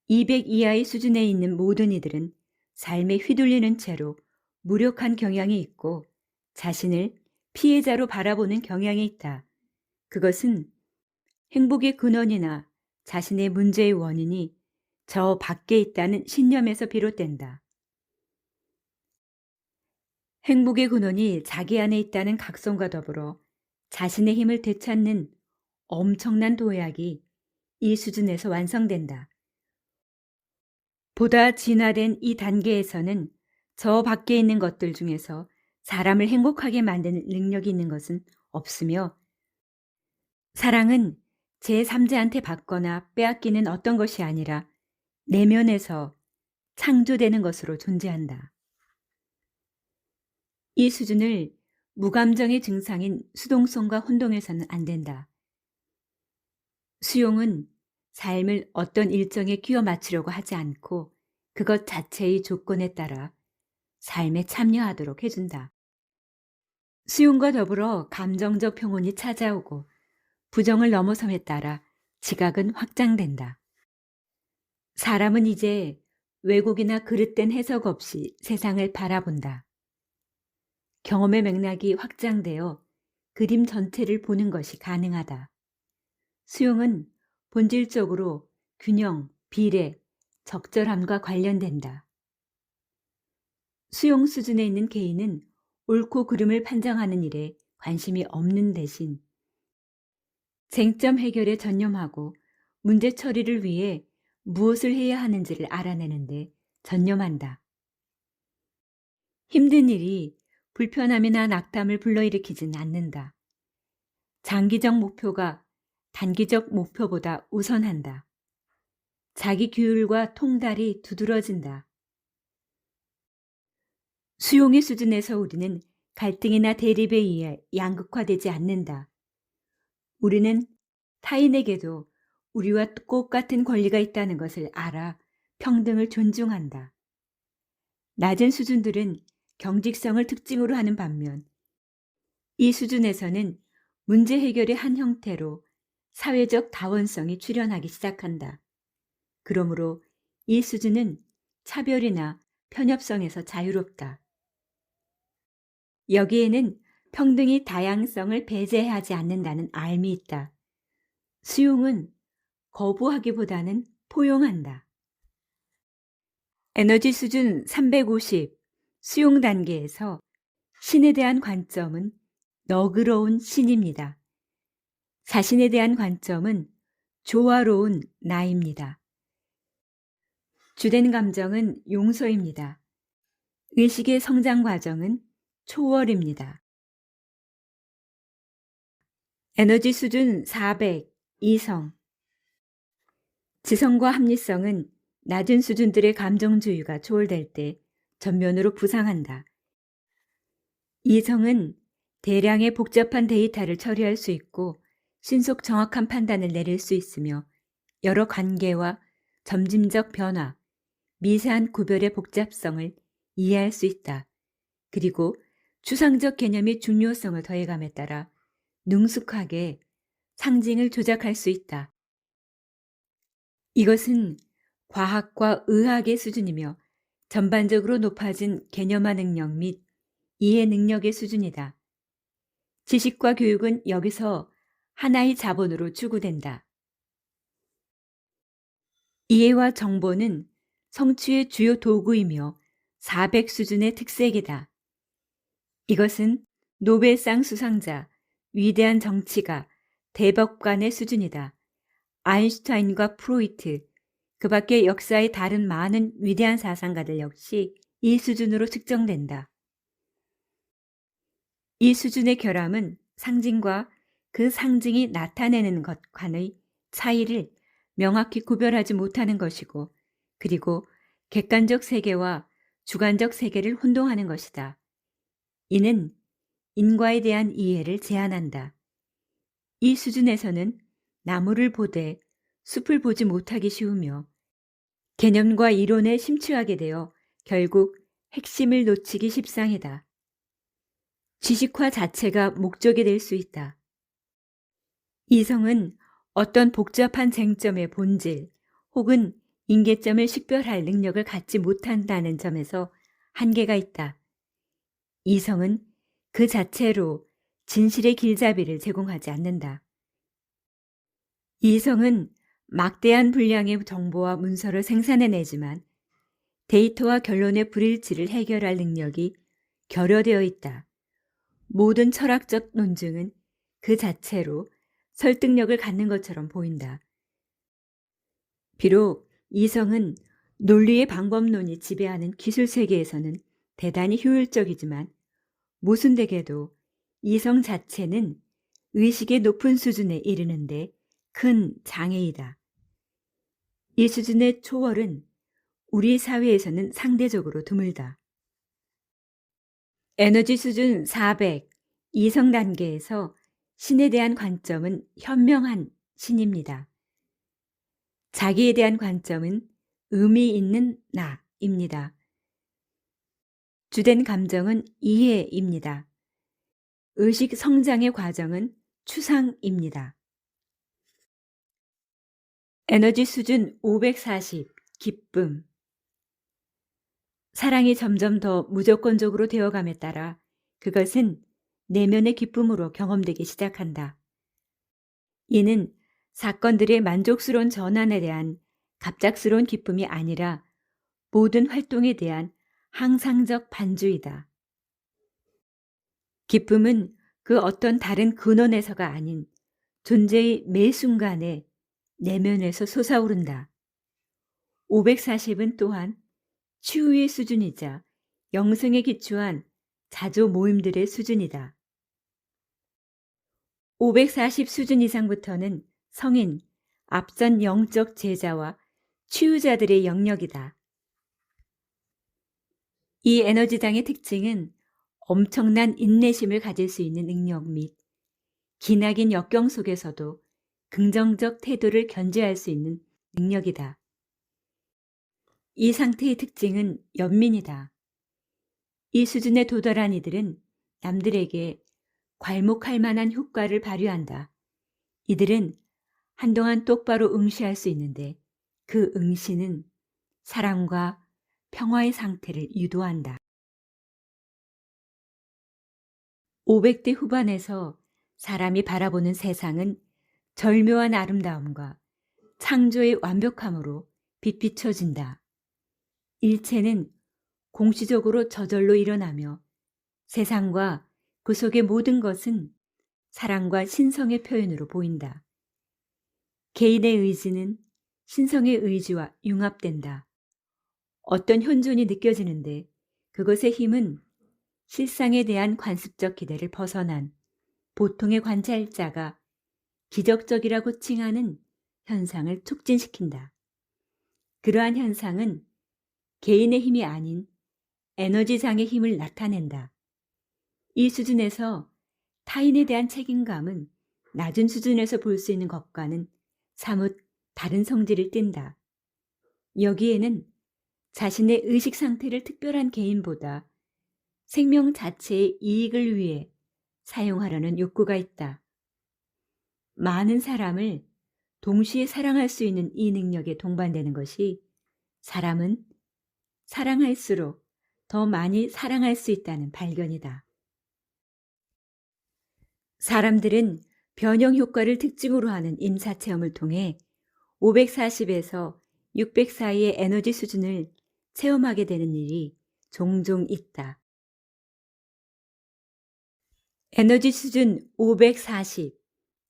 200 이하의 수준에 있는 모든 이들은 삶에 휘둘리는 채로 무력한 경향이 있고 자신을 피해자로 바라보는 경향이 있다. 그것은 행복의 근원이나 자신의 문제의 원인이 저 밖에 있다는 신념에서 비롯된다. 행복의 근원이 자기 안에 있다는 각성과 더불어 자신의 힘을 되찾는 엄청난 도약이 이 수준에서 완성된다. 보다 진화된 이 단계에서는 저 밖에 있는 것들 중에서 사람을 행복하게 만드는 능력이 있는 것은 없으며 사랑은 제3자한테 받거나 빼앗기는 어떤 것이 아니라 내면에서 창조되는 것으로 존재한다. 이 수준을 무감정의 증상인 수동성과 혼동해서는 안 된다. 수용은 삶을 어떤 일정에 끼워 맞추려고 하지 않고 그것 자체의 조건에 따라 삶에 참여하도록 해준다. 수용과 더불어 감정적 평온이 찾아오고 부정을 넘어섬에 따라 지각은 확장된다. 사람은 이제 왜곡이나 그릇된 해석 없이 세상을 바라본다. 경험의 맥락이 확장되어 그림 전체를 보는 것이 가능하다. 수용은 본질적으로 균형, 비례, 적절함과 관련된다. 수용 수준에 있는 개인은 옳고 그름을 판정하는 일에 관심이 없는 대신 쟁점 해결에 전념하고 문제 처리를 위해 무엇을 해야 하는지를 알아내는데 전념한다. 힘든 일이 불편함이나 낙담을 불러일으키진 않는다. 장기적 목표가 단기적 목표보다 우선한다. 자기 규율과 통달이 두드러진다. 수용의 수준에서 우리는 갈등이나 대립에 의해 양극화되지 않는다. 우리는 타인에게도 우리와 똑같은 권리가 있다는 것을 알아 평등을 존중한다. 낮은 수준들은 경직성을 특징으로 하는 반면 이 수준에서는 문제 해결의 한 형태로 사회적 다원성이 출현하기 시작한다. 그러므로 이 수준은 차별이나 편협성에서 자유롭다. 여기에는 평등이 다양성을 배제하지 않는다는 알미 있다. 수용은 거부하기보다는 포용한다. 에너지 수준 350 수용 단계에서 신에 대한 관점은 너그러운 신입니다. 자신에 대한 관점은 조화로운 나입니다. 주된 감정은 용서입니다. 의식의 성장 과정은 초월입니다. 에너지 수준 400 이성 지성과 합리성은 낮은 수준들의 감정주의가 초월될 때 전면으로 부상한다. 이성은 대량의 복잡한 데이터를 처리할 수 있고 신속 정확한 판단을 내릴 수 있으며 여러 관계와 점진적 변화, 미세한 구별의 복잡성을 이해할 수 있다. 그리고 추상적 개념의 중요성을 더해감에 따라 능숙하게 상징을 조작할 수 있다. 이것은 과학과 의학의 수준이며 전반적으로 높아진 개념화 능력 및 이해 능력의 수준이다. 지식과 교육은 여기서 하나의 자본으로 추구된다. 이해와 정보는 성취의 주요 도구이며 400 수준의 특색이다. 이것은 노벨상 수상자, 위대한 정치가, 대법관의 수준이다. 아인슈타인과 프로이트, 그 밖의 역사의 다른 많은 위대한 사상가들 역시 이 수준으로 측정된다. 이 수준의 결함은 상징과 그 상징이 나타내는 것 간의 차이를 명확히 구별하지 못하는 것이고, 그리고 객관적 세계와 주관적 세계를 혼동하는 것이다. 이는 인과에 대한 이해를 제한한다. 이 수준에서는 나무를 보되 숲을 보지 못하기 쉬우며 개념과 이론에 심취하게 되어 결국 핵심을 놓치기 십상이다. 지식화 자체가 목적이 될 수 있다. 이성은 어떤 복잡한 쟁점의 본질 혹은 인계점을 식별할 능력을 갖지 못한다는 점에서 한계가 있다. 이성은 그 자체로 진실의 길잡이를 제공하지 않는다. 이성은 막대한 분량의 정보와 문서를 생산해내지만 데이터와 결론의 불일치를 해결할 능력이 결여되어 있다. 모든 철학적 논증은 그 자체로 설득력을 갖는 것처럼 보인다. 비록 이성은 논리의 방법론이 지배하는 기술 세계에서는 대단히 효율적이지만 모순되게도 이성 자체는 의식의 높은 수준에 이르는데 큰 장애이다. 이 수준의 초월은 우리 사회에서는 상대적으로 드물다. 에너지 수준 400, 이성 단계에서 신에 대한 관점은 현명한 신입니다. 자기에 대한 관점은 의미 있는 나입니다. 주된 감정은 이해입니다. 의식 성장의 과정은 추상입니다. 에너지 수준 540, 기쁨. 사랑이 점점 더 무조건적으로 되어감에 따라 그것은 내면의 기쁨으로 경험되기 시작한다. 이는 사건들의 만족스러운 전환에 대한 갑작스러운 기쁨이 아니라 모든 활동에 대한 항상적 반주이다. 기쁨은 그 어떤 다른 근원에서가 아닌 존재의 매 순간에 내면에서 솟아오른다. 540은 또한 치유의 수준이자 영성에 기초한 자조 모임들의 수준이다. 540 수준 이상부터는 성인, 앞선 영적 제자와 치유자들의 영역이다. 이 에너지장의 특징은 엄청난 인내심을 가질 수 있는 능력 및 기나긴 역경 속에서도 긍정적 태도를 견제할 수 있는 능력이다. 이 상태의 특징은 연민이다. 이 수준에 도달한 이들은 남들에게 괄목할 만한 효과를 발휘한다. 이들은 한동안 똑바로 응시할 수 있는데 그 응시는 사랑과 평화의 상태를 유도한다. 500대 후반에서 사람이 바라보는 세상은 절묘한 아름다움과 창조의 완벽함으로 빛비춰진다. 일체는 공시적으로 저절로 일어나며 세상과 그 속의 모든 것은 사랑과 신성의 표현으로 보인다. 개인의 의지는 신성의 의지와 융합된다. 어떤 현존이 느껴지는데 그것의 힘은 실상에 대한 관습적 기대를 벗어난 보통의 관찰자가 기적적이라고 칭하는 현상을 촉진시킨다. 그러한 현상은 개인의 힘이 아닌 에너지장의 힘을 나타낸다. 이 수준에서 타인에 대한 책임감은 낮은 수준에서 볼 수 있는 것과는 사뭇 다른 성질을 띈다. 여기에는 자신의 의식 상태를 특별한 개인보다 생명 자체의 이익을 위해 사용하려는 욕구가 있다. 많은 사람을 동시에 사랑할 수 있는 이 능력에 동반되는 것이 사람은 사랑할수록 더 많이 사랑할 수 있다는 발견이다. 사람들은 변형 효과를 특징으로 하는 임사 체험을 통해 540에서 600 사이의 에너지 수준을 체험하게 되는 일이 종종 있다. 에너지 수준 540,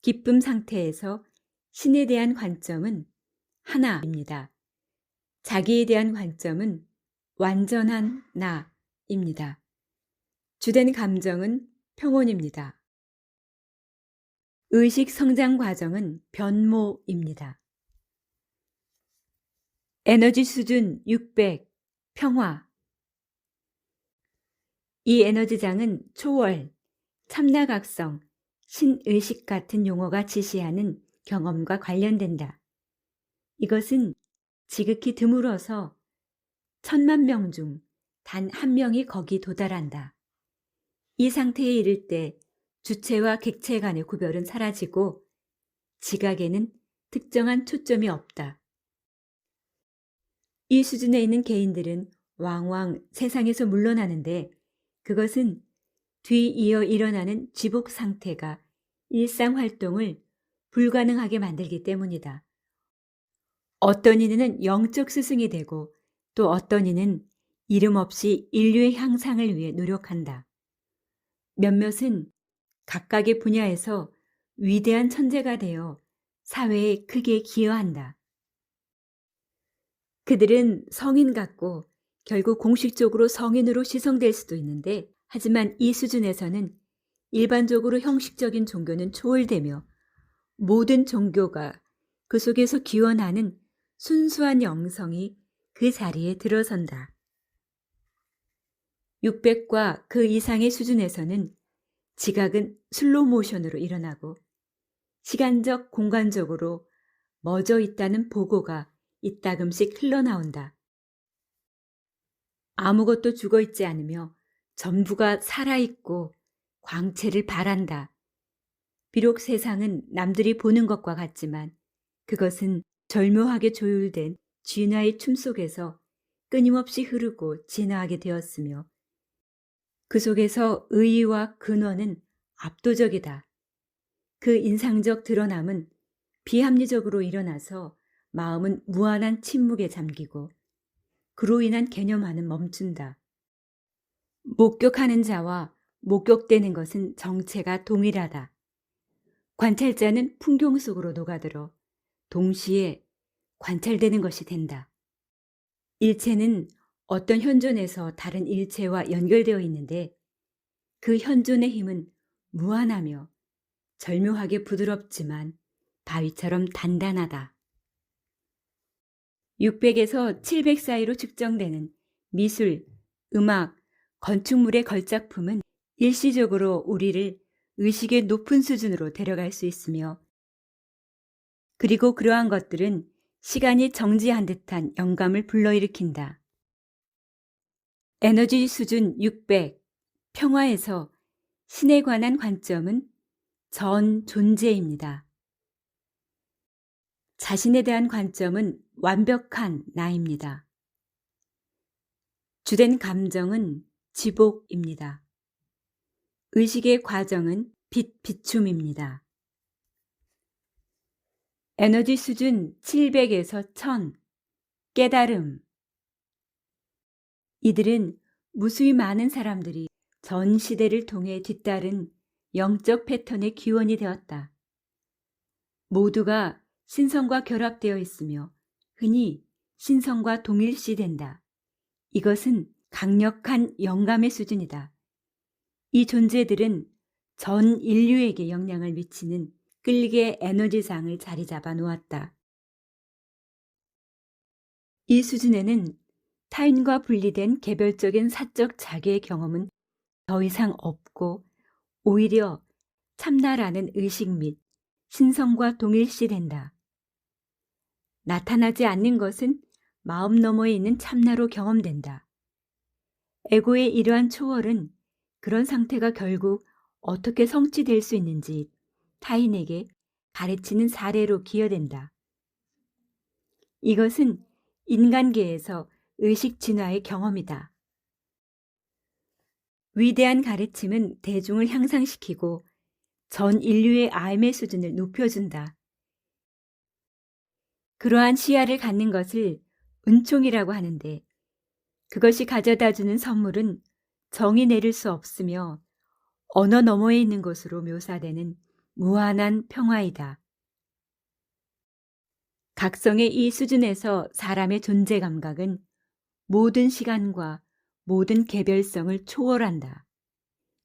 기쁨 상태에서 신에 대한 관점은 하나입니다. 자기에 대한 관점은 완전한 나입니다. 주된 감정은 평온입니다. 의식 성장 과정은 변모입니다. 에너지 수준 600, 평화. 이 에너지장은 초월, 참나각성, 신의식 같은 용어가 지시하는 경험과 관련된다. 이것은 지극히 드물어서 1000만 명 중 단 한 명이 거기 도달한다. 이 상태에 이를 때 주체와 객체 간의 구별은 사라지고 지각에는 특정한 초점이 없다. 이 수준에 있는 개인들은 왕왕 세상에서 물러나는데 그것은 뒤이어 일어나는 지복 상태가 일상 활동을 불가능하게 만들기 때문이다. 어떤 이는 영적 스승이 되고 또 어떤 이는 이름 없이 인류의 향상을 위해 노력한다. 몇몇은 각각의 분야에서 위대한 천재가 되어 사회에 크게 기여한다. 그들은 성인 같고 결국 공식적으로 성인으로 시성될 수도 있는데 하지만 이 수준에서는 일반적으로 형식적인 종교는 초월되며 모든 종교가 그 속에서 기원하는 순수한 영성이 그 자리에 들어선다. 600과 그 이상의 수준에서는 지각은 슬로우 모션으로 일어나고 시간적 공간적으로 멎어 있다는 보고가 이따금씩 흘러나온다. 아무것도 죽어있지 않으며 전부가 살아있고 광채를 발한다. 비록 세상은 남들이 보는 것과 같지만 그것은 절묘하게 조율된 진화의 춤 속에서 끊임없이 흐르고 진화하게 되었으며 그 속에서 의의와 근원은 압도적이다. 그 인상적 드러남은 비합리적으로 일어나서 마음은 무한한 침묵에 잠기고 그로 인한 개념화는 멈춘다. 목격하는 자와 목격되는 것은 정체가 동일하다. 관찰자는 풍경 속으로 녹아들어 동시에 관찰되는 것이 된다. 일체는 어떤 현존에서 다른 일체와 연결되어 있는데 그 현존의 힘은 무한하며 절묘하게 부드럽지만 바위처럼 단단하다. 600에서 700 사이로 측정되는 미술, 음악, 건축물의 걸작품은 일시적으로 우리를 의식의 높은 수준으로 데려갈 수 있으며 그리고 그러한 것들은 시간이 정지한 듯한 영감을 불러일으킨다. 에너지 수준 600, 평화에서 신에 관한 관점은 전 존재입니다. 자신에 대한 관점은 완벽한 나입니다. 주된 감정은 지복입니다. 의식의 과정은 빛비춤입니다. 에너지 수준 700에서 1000, 깨달음. 이들은 무수히 많은 사람들이 전 시대를 통해 뒤따른 영적 패턴의 기원이 되었다. 모두가 신성과 결합되어 있으며 흔히 신성과 동일시된다. 이것은 강력한 영감의 수준이다. 이 존재들은 전 인류에게 영향을 미치는 끌개 에너지장을 자리 잡아 놓았다. 이 수준에는 타인과 분리된 개별적인 사적 자기의 경험은 더 이상 없고 오히려 참나라는 의식 및 신성과 동일시된다. 나타나지 않는 것은 마음 너머에 있는 참나로 경험된다. 에고의 이러한 초월은 그런 상태가 결국 어떻게 성취될 수 있는지 타인에게 가르치는 사례로 기여된다. 이것은 인간계에서 의식 진화의 경험이다. 위대한 가르침은 대중을 향상시키고 전 인류의 삶의 수준을 높여준다. 그러한 시야를 갖는 것을 은총이라고 하는데 그것이 가져다주는 선물은 정의 내릴 수 없으며 언어 너머에 있는 것으로 묘사되는 무한한 평화이다. 각성의 이 수준에서 사람의 존재 감각은 모든 시간과 모든 개별성을 초월한다.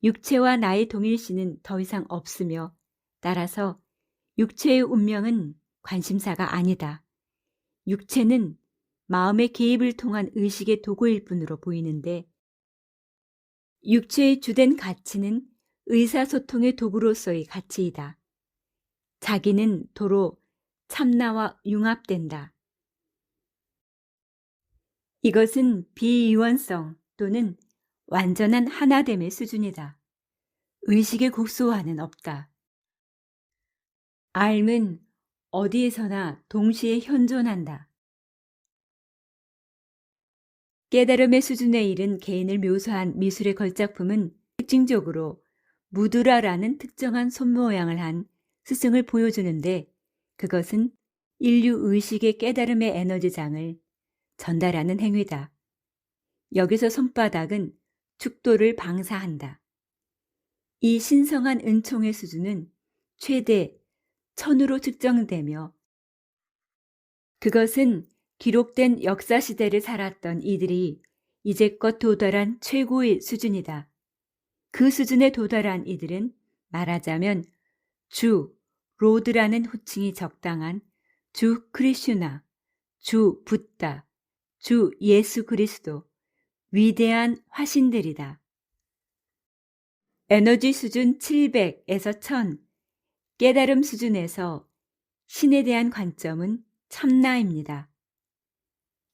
육체와 나의 동일시는 더 이상 없으며 따라서 육체의 운명은 관심사가 아니다. 육체는 마음의 개입을 통한 의식의 도구일 뿐으로 보이는데 육체의 주된 가치는 의사소통의 도구로서의 가치이다. 자기는 도로 참나와 융합된다. 이것은 비이원성 또는 완전한 하나됨의 수준이다. 의식의 국소화는 없다. 삶은 어디에서나 동시에 현존한다. 깨달음의 수준에 이른 개인을 묘사한 미술의 걸작품은 특징적으로 무드라라는 특정한 손모양을 한 스승을 보여주는데 그것은 인류 의식의 깨달음의 에너지장을 전달하는 행위다. 여기서 손바닥은 축도를 방사한다. 이 신성한 은총의 수준은 최대 1000으로 측정되며 그것은 기록된 역사시대를 살았던 이들이 이제껏 도달한 최고의 수준이다. 그 수준에 도달한 이들은 말하자면 주, 로드라는 호칭이 적당한 주 크리슈나, 주 붓다, 주 예수 그리스도, 위대한 화신들이다. 에너지 수준 700에서 1000, 깨달음 수준에서 신에 대한 관점은 참나입니다.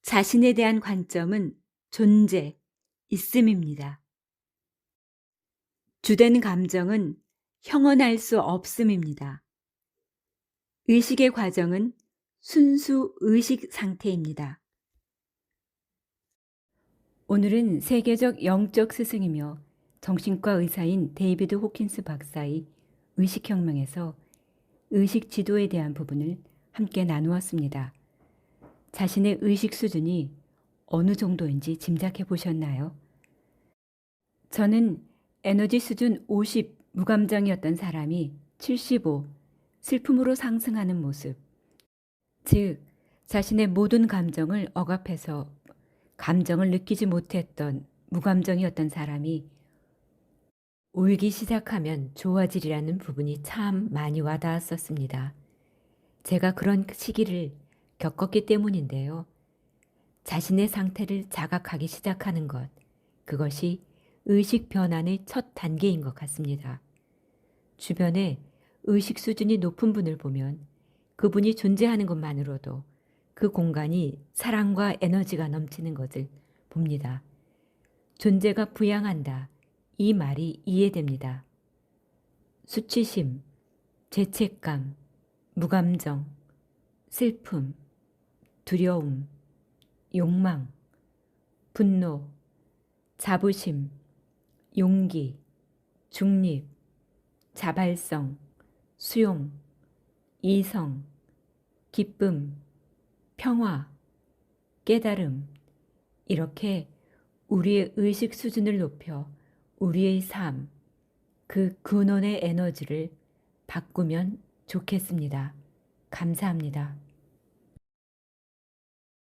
자신에 대한 관점은 존재, 있음입니다. 주된 감정은 형언할 수 없음입니다. 의식의 과정은 순수 의식 상태입니다. 오늘은 세계적 영적 스승이며 정신과 의사인 데이비드 호킨스 박사의 의식혁명에서 의식 지도에 대한 부분을 함께 나누었습니다. 자신의 의식 수준이 어느 정도인지 짐작해 보셨나요? 저는 에너지 수준 50 무감정이었던 사람이 75 슬픔으로 상승하는 모습, 즉 자신의 모든 감정을 억압해서 감정을 느끼지 못했던 무감정이었던 사람이 울기 시작하면 좋아지리라는 부분이 참 많이 와닿았었습니다. 제가 그런 시기를 겪었기 때문인데요. 자신의 상태를 자각하기 시작하는 것, 그것이 의식 변환의 첫 단계인 것 같습니다. 주변에 의식 수준이 높은 분을 보면 그분이 존재하는 것만으로도 그 공간이 사랑과 에너지가 넘치는 것을 봅니다. 존재가 부양한다. 이 말이 이해됩니다. 수치심, 죄책감, 무감정, 슬픔, 두려움, 욕망, 분노, 자부심, 용기, 중립, 자발성, 수용, 이성, 기쁨, 평화, 깨달음, 이렇게 우리의 의식 수준을 높여 우리의 삶, 그 근원의 에너지를 바꾸면 좋겠습니다. 감사합니다.